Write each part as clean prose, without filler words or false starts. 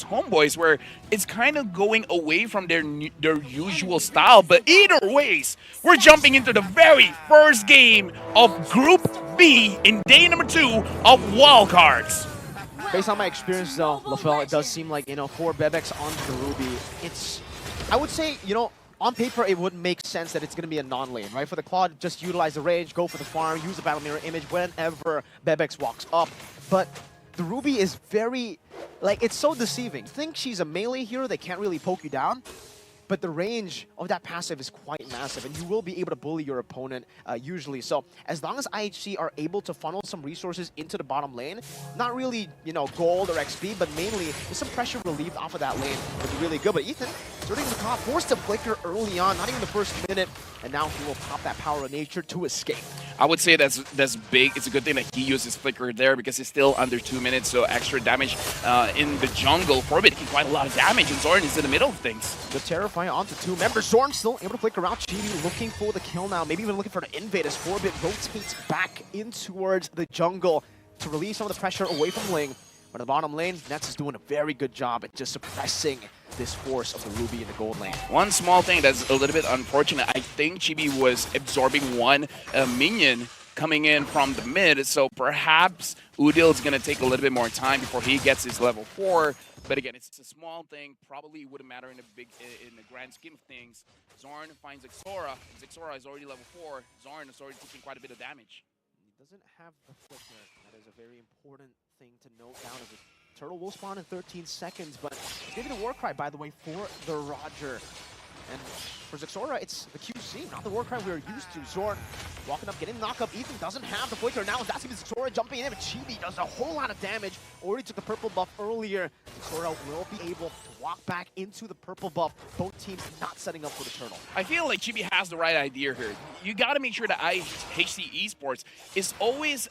HomeBois, where it's kind of going away from their usual style. But either ways, we're jumping into the very first game of Group B in day number 2 of Wildcards. Based on my experience though, LaFell, it does seem like, for Bebex on the Ruby, I would say, on paper, it would make sense that it's going to be a non-lane, right? For the Claude, just utilize the range, go for the farm, use the battle mirror image whenever Bebex walks up. But the Ruby is very, it's so deceiving. You think she's a melee hero that can't really poke you down, but the range of that passive is quite massive, and you will be able to bully your opponent usually. So as long as IHC are able to funnel some resources into the bottom lane, not really, gold or XP, but mainly just some pressure relieved off of that lane would be really good. But Ethan, starting the top, forced to flicker early on, not even the first minute, and now he will pop that power of nature to escape. I would say that's big. It's a good thing that he uses Flicker there because it's still under 2 minutes, so extra damage in the jungle. Forbid taking quite a lot of damage, and Zorn is in the middle of things. The Terrify onto 2 members. Zorn still able to flicker out. Chibi looking for the kill now, maybe even looking for the invade as Forbid rotates back in towards the jungle to release some of the pressure away from Ling. But in the bottom lane, Nets is doing a very good job at just suppressing this force of the Ruby in the gold lane. One small thing that's a little bit unfortunate, I think Chibi was absorbing one minion coming in from the mid, so perhaps Udil is going to take a little bit more time before he gets his level 4. But again, it's a small thing, probably wouldn't matter in the grand scheme of things. Zorn finds Xora. Xora is already level 4. Zorn is already taking quite a bit of damage. He doesn't have the flicker. That is a very important thing to note down, as a turtle will spawn in 13 seconds, but maybe the Warcry, by the way, for the Roger. And for Xora, it's the QC, not the Warcry we're used to. Zorn walking up, getting knocked up. Ethan doesn't have the flicker now. That's even Xora jumping in, but Chibi does a whole lot of damage. Already took the purple buff earlier. Xora will be able to walk back into the purple buff. Both teams not setting up for the turtle. I feel like Chibi has the right idea here. You got to make sure that IHC Esports is always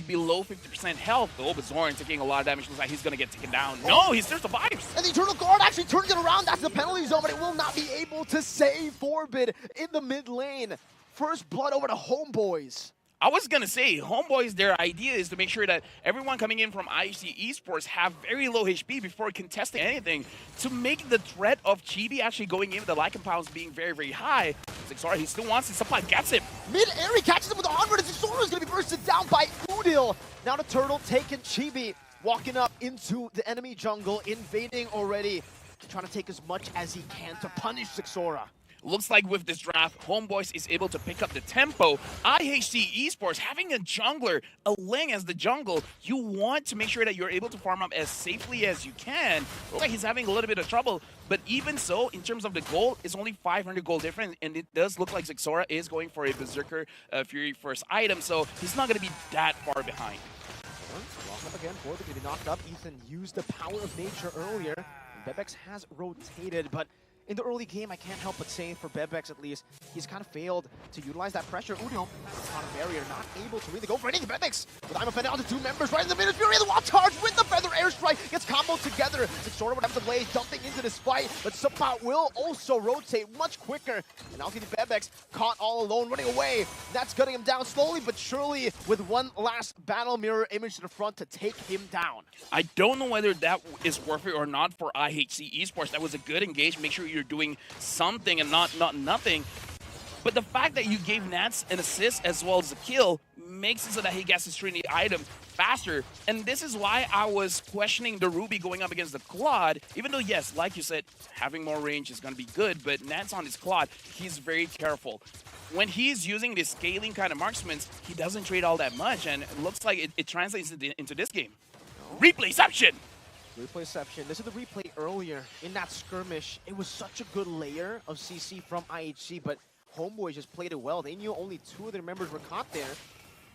below 50% health, though, but Zorn taking a lot of damage. Looks like he's going to get taken down. No, he still survives. And the Eternal Guard actually turns it around. That's the penalty zone, but it will not be able to save Forbid in the mid lane. First blood over to HomeBois. I was going to say, HomeBois, their idea is to make sure that everyone coming in from IHC Esports have very low HP before contesting anything to make the threat of Chibi actually going in with the light compounds being very, very high. Xora, he still wants it. Supply gets it. Mid-air, he catches him with the onward, and Xora is going to be bursted down by Udil. Now the turtle taking Chibi, walking up into the enemy jungle, invading already, trying to take as much as he can to punish Xora. Looks like with this draft, HomeBois is able to pick up the tempo. IHC Esports, having a jungler, a Ling as the jungle, you want to make sure that you're able to farm up as safely as you can. Looks like he's having a little bit of trouble, but even so, in terms of the gold, it's only 500 gold difference, and it does look like Xora is going for a Berserker Fury first item, so he's not going to be that far behind. Walk up again, Forbid to be knocked up. Ethan used the power of nature earlier. Bebex has rotated, but in the early game, I can't help but say, for Bebex at least, he's kind of failed to utilize that pressure. Udil on a barrier, not able to really go for anything. Bebex with I'm offended onto 2 members right in the middle. Fury, the wild charge with the feather airstrike gets comboed together. Xora would have the blaze jumping into this fight, but Suppot will also rotate much quicker. And now see the Bebex caught all alone, running away. That's gutting him down slowly but surely with one last battle mirror image to the front to take him down. I don't know whether that is worth it or not for IHC Esports. That was a good engagement. Make sure you're doing something and not nothing. But the fact that you gave Nats an assist as well as a kill makes it so that he gets his Trinity item faster. And this is why I was questioning the Ruby going up against the Claude. Even though, yes, like you said, having more range is going to be good, but Nats on his Claude, he's very careful. When he's using this scaling kind of marksmen, he doesn't trade all that much, and it looks like it translates into this game. Replayception! Replayception. This is the replay earlier in that skirmish. It was such a good layer of CC from IHC, but HomeBois just played it well. They knew only 2 of their members were caught there.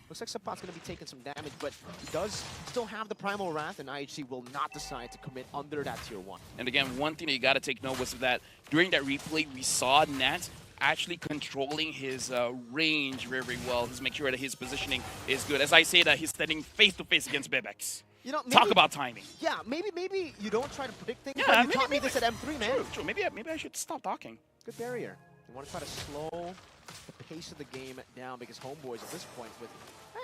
Looks like Suppot's going to be taking some damage, but he does still have the Primal Wrath, and IHC will not decide to commit under that tier 1. And again, one thing that you got to take note was that during that replay, we saw Nat actually controlling his range very, very well. He's making sure that his positioning is good. As I say that, he's standing face-to-face against Bebex. Talk about timing. Yeah, maybe you don't try to predict things, yeah, but you taught me this at M3, man. True. Maybe I should stop talking. Good barrier. You want to try to slow the pace of the game down because HomeBois at this point with,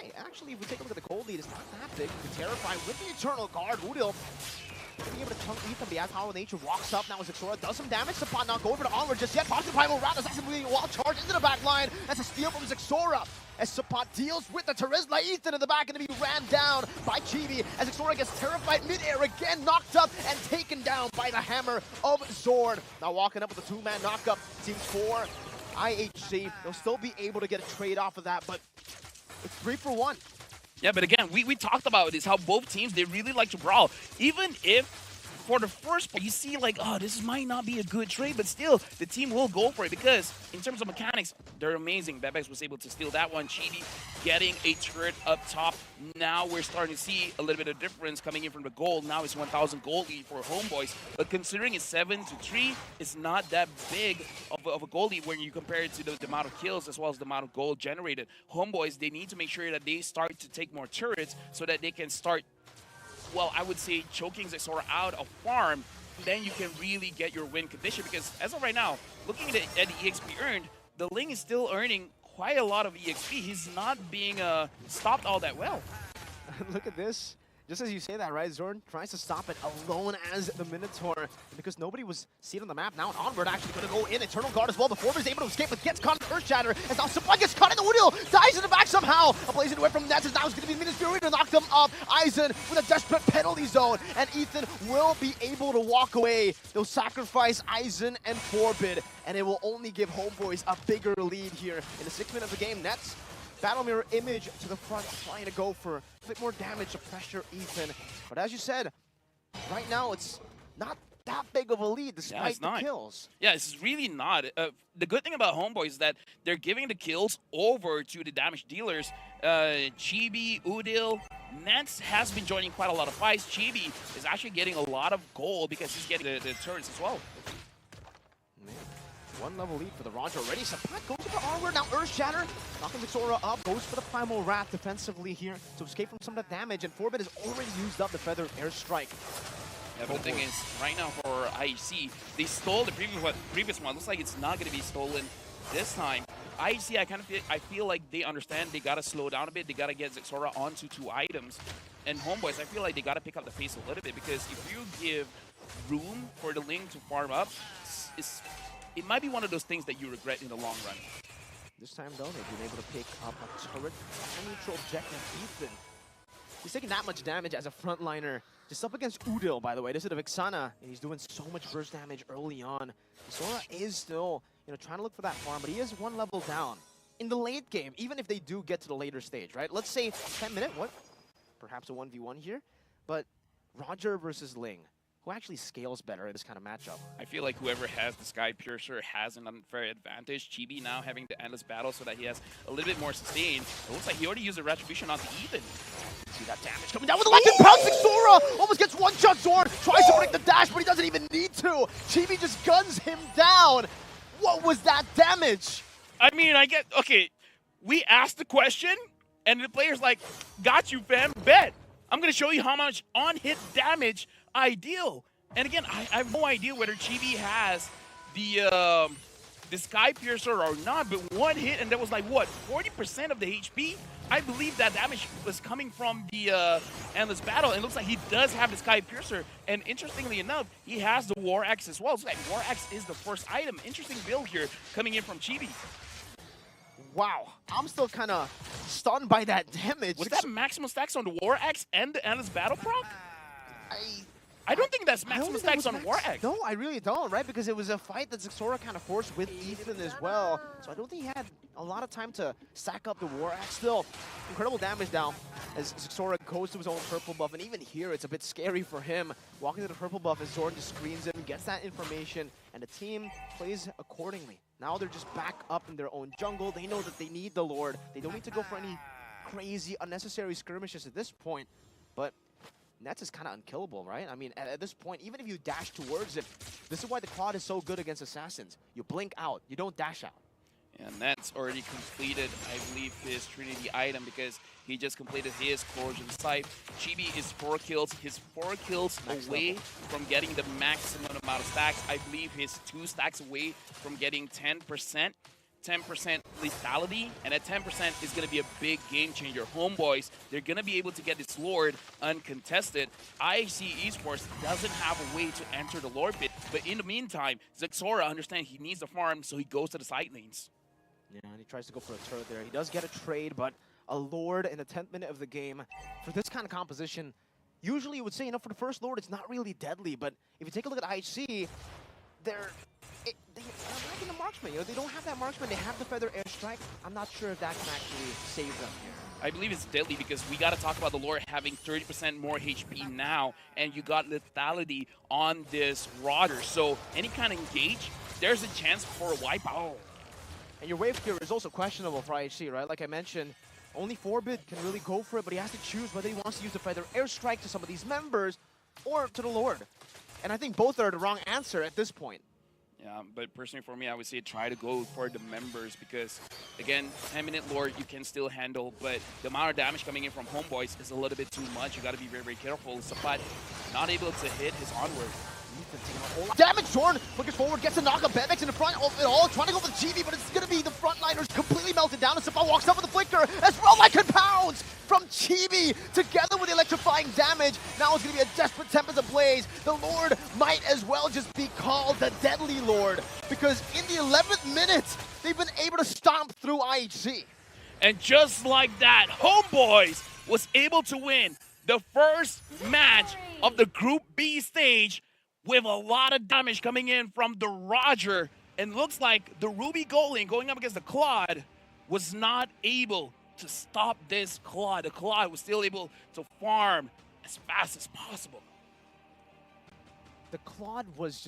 hey, actually, if we take a look at the cold lead, it's not that big. The Terrify with the Eternal Guard. Udil Being able to chunk Ethan, but as Power Nature walks up now as Xora does some damage. Support not going for the onward just yet. Pops the Primal Rat is actually wall charge into the back line. That's a steal from Xora. As Support deals with the Terizla, Ethan in the back, going to be ran down by Chibi as Xora gets terrified mid-air again, knocked up and taken down by the hammer of Zord. Now walking up with a two-man knockup. Team 4, IHC, they'll still be able to get a trade off of that, but it's 3 for 1. Yeah, but again, we talked about this, how both teams, they really like to brawl. Even if for the first part, you see like, oh, this might not be a good trade, but still, the team will go for it because in terms of mechanics, they're amazing. Bebex was able to steal that one. Chibi getting a turret up top. Now we're starting to see a little bit of difference coming in from the gold. Now it's 1,000 gold lead for HomeBois, but considering it's 7-3, it's not that big of a gold lead when you compare it to the amount of kills as well as the amount of gold generated. HomeBois, they need to make sure that they start to take more turrets so that they can start, well, I would say choking Xora out of farm, then you can really get your win condition. Because as of right now, looking at the EXP earned, the Ling is still earning quite a lot of EXP. He's not being stopped all that well. Look at this. Just as you say that, right? Zorn tries to stop it alone as the Minotaur. Because nobody was seen on the map. Now Onward actually going to go in. Eternal Guard as well. Before he's able to escape, but gets caught in Earth Shatter. As now Supply gets caught in the wheel. Dies in the back somehow. A blazing away from Nets. Now it's going to be Ministry to knock them off. Eisen with a desperate penalty zone. And Ethan will be able to walk away. They'll sacrifice Eisen and Forbid. And it will only give HomeBois a bigger lead here. In the 6th minute of the game, Nets Battle Mirror Image to the front, trying to go for a bit more damage to pressure Ethan. But as you said, right now it's not that big of a lead despite the kills. Yeah, it's really not. The good thing about HomeBois is that they're giving the kills over to the damage dealers. Chibi, Udil, Nance has been joining quite a lot of fights. Chibi is actually getting a lot of gold because he's getting the turrets as well. Man. 1 level lead for the Roger already. Supply goes for the onward. Now Earth Shatter. Knocking Xora up. Goes for the Primal Rat defensively here to escape from some of the damage. And Forbid has already used up the Feather Airstrike. Yeah, but the thing is, right now for IHC, they stole the previous one. Looks like it's not going to be stolen this time. IHC, I feel like they understand they got to slow down a bit. They got to get Xora onto 2 items. And HomeBois, I feel like they got to pick up the pace a little bit because if you give room for the Ling to farm up, it might be one of those things that you regret in the long run. This time, though, they've been able to pick up a turret on neutral objective. Ethan, he's taking that much damage as a frontliner. Just up against Udil, by the way. This is the Vixana, and he's doing so much burst damage early on. Xora is still, trying to look for that farm, but he is 1 level down. In the late game, even if they do get to the later stage, right? Let's say 10-minute, perhaps a 1v1 here, but Roger versus Ling. Who actually scales better in this kind of matchup? I feel like whoever has the Sky Piercer has an unfair advantage. Chibi now having the Endless Battle so that he has a little bit more sustain. It looks like he already used a Retribution onto Ethan. See that damage coming down with the Legend pouncing Xora! Almost gets one-shot Zord, tries to break the dash, but he doesn't even need to. Chibi just guns him down. What was that damage? I mean, okay, we asked the question, and the player's like, got you, fam, bet. I'm going to show you how much on-hit damage I deal. And again, I have no idea whether Chibi has the Sky Piercer or not, but 1 hit, and that was like, what, 40% of the HP? I believe that damage was coming from the Endless Battle, and it looks like he does have the Sky Piercer, and interestingly enough, he has the War Axe as well. So like War Axe is the first item. Interesting build here coming in from Chibi. Wow, I'm still kind of stunned by that damage. Was that maximum stacks on the War Axe and the Endless Battle proc? I don't think that's maximum stacks on War Axe. No, I really don't, right? Because it was a fight that Xora kind of forced with Ethan as well. So I don't think he had a lot of time to stack up the War Axe. Still, incredible damage down as Xora goes to his own purple buff. And even here, it's a bit scary for him. Walking to the purple buff as Zord just screens him, gets that information, and the team plays accordingly. Now they're just back up in their own jungle. They know that they need the Lord. They don't need to go for any crazy, unnecessary skirmishes at this point. But Nets is kind of unkillable, right? I mean, at this point, even if you dash towards it, this is why the quad is so good against assassins. You blink out, you don't dash out. And Nets already completed, I believe, his Trinity item because he just completed his Corrosion Scythe. Chibi is 4 kills. His 4 kills away from getting the maximum amount of stacks. I believe he's 2 stacks away from getting 10%. 10% lethality, and that 10% is going to be a big game changer. HomeBois, they're going to be able to get this Lord uncontested. IHC Esports doesn't have a way to enter the Lord pit, but in the meantime, Zexora understands he needs the farm, so he goes to the side lanes. Yeah, and he tries to go for a turret there. He does get a trade, but a Lord in the 10th minute of the game, for this kind of composition, usually you would say, for the first Lord, it's not really deadly, but if you take a look at IHC, they're lacking the marksman. They don't have that marksman. They have the feather airstrike. I'm not sure if that can actually save them here. I believe it's deadly because we got to talk about the Lord having 30% more HP now, and you got lethality on this Roger. So any kind of engage, there's a chance for a wipeout. And your wave clear is also questionable for IHC, right? Like I mentioned, only 4-bit can really go for it, but he has to choose whether he wants to use the feather airstrike to some of these members or to the Lord. And I think both are the wrong answer at this point. Yeah, but personally for me, I would say try to go for the members because, again, 10-minute Lord you can still handle, but the amount of damage coming in from HomeBois is a little bit too much. You got to be very, very careful. Sapat not able to hit his onward. Damage Jordan looking forward, gets a knock on Bebex in the front of it all, trying to go for the GB, but it's going to be the frontliners completely melted down, and Sapat walks up with the flicker as well like compounds from Chibi together with the electrifying damage. Now it's going to be a desperate Tempest ablaze. The Lord might as well just be called the Deadly Lord because in the 11th minute, they've been able to stomp through IHC. And just like that, HomeBois was able to win the first match of the Group B stage with a lot of damage coming in from the Roger. And looks like the Ruby goalie going up against the Claude was not able to stop this Claude. The Claude was still able to farm as fast as possible. The Claude was